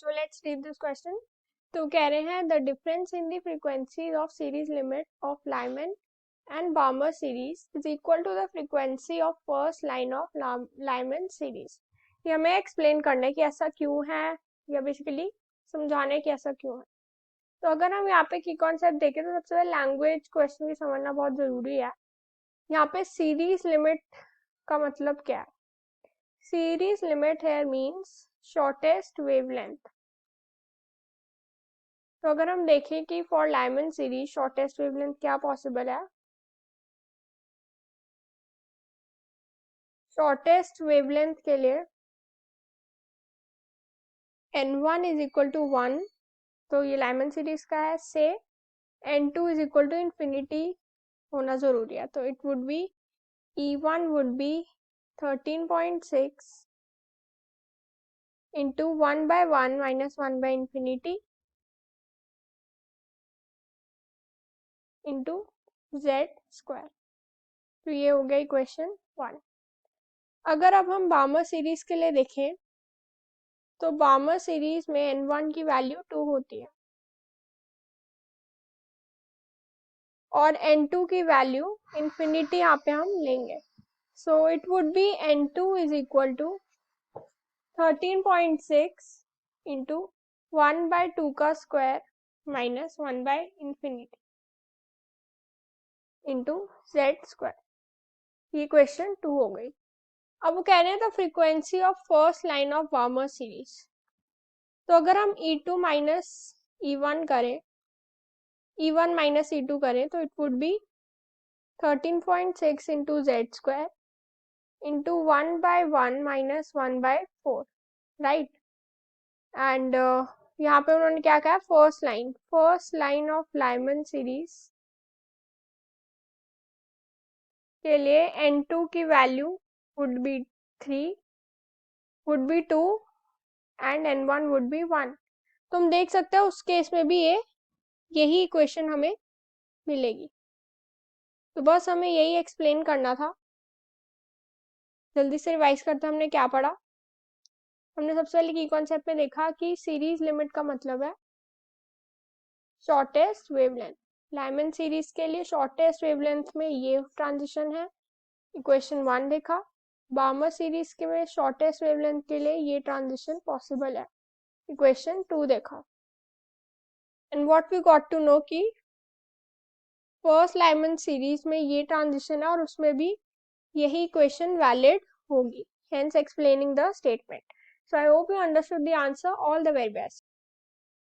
बच्चों, let's read this question. तो कह रहे हैं the difference in the frequency of series limit of Lyman and Balmer series is equal to the frequency of first line of Lyman series. ये हमें explain करना है कि ऐसा क्यों है, या बेसिकली समझाना है कि ऐसा क्यों है। तो अगर हम यहाँ पे की कॉन्सेप्ट देखें तो सबसे पहले लैंग्वेज क्वेश्चन की समझना बहुत जरूरी है। यहाँ पे सीरीज लिमिट का मतलब क्या है? Series limit here means shortest wavelength। तो अगर हम देखें कि for Lyman series shortest wavelength क्या पॉसिबल है? शॉर्टेस्ट वेवलेंथ के लिए n1 इज इक्वल टू 1, तो ये लाइमन सीरीज का है, से n2 is equal to infinity होना जरूरी है। तो it would B E1 would be 13.6 into 1/1 minus 1/infinity into z²। तो ये हो गया इक्वेशन 1। अगर अब हम बार्मर सीरीज के लिए देखें तो बार्मर सीरीज में n1 की वैल्यू 2 होती है और n2 की वैल्यू इंफिनिटी यहाँ पे हम लेंगे। So it would be n2 is equal to 13.6 into 1/2 का square minus 1/infinity into z²। ये क्वेश्चन 2 हो गई। अब वो कह रहे हैं the frequency of first line of Barmer series. तो अगर हम E2 माइनस E1 करें, E1 माइनस E2 करें तो it would B 13.6 into z² into 1/1 minus 1/4, right. And यहाँ पे उन्होंने क्या कहा? First line of Lyman series के लिए n2 की value would be 3, would be 2 and n1 would be 1। तुम देख सकते हो उस केस में भी यही इक्वेशन हमें मिलेगी। तो बस हमें यही एक्सप्लेन करना था। जल्दी से रिवाइज करते हमने क्या पढ़ा। हमने सबसे पहले की कॉन्सेप्ट में देखा कि सीरीज लिमिट का मतलब है शॉर्टेस्ट वेवलेंथ। लाइमन सीरीज के लिए शॉर्टेस्ट वेवलेंथ में ये ट्रांजिशन है, इक्वेशन 1 देखा। बार्मर सीरीज के में शॉर्टेस्ट वेवलेंथ के लिए ये ट्रांजिशन पॉसिबल है, इक्वेशन 2 देखा। And what we got to know कि फर्स्ट लाइमन सीरीज में ये ट्रांजिशन है और उसमें भी यही इक्वेशन वैलिड होगी, hence explaining the statement. So I hope you understood the answer. All the very best.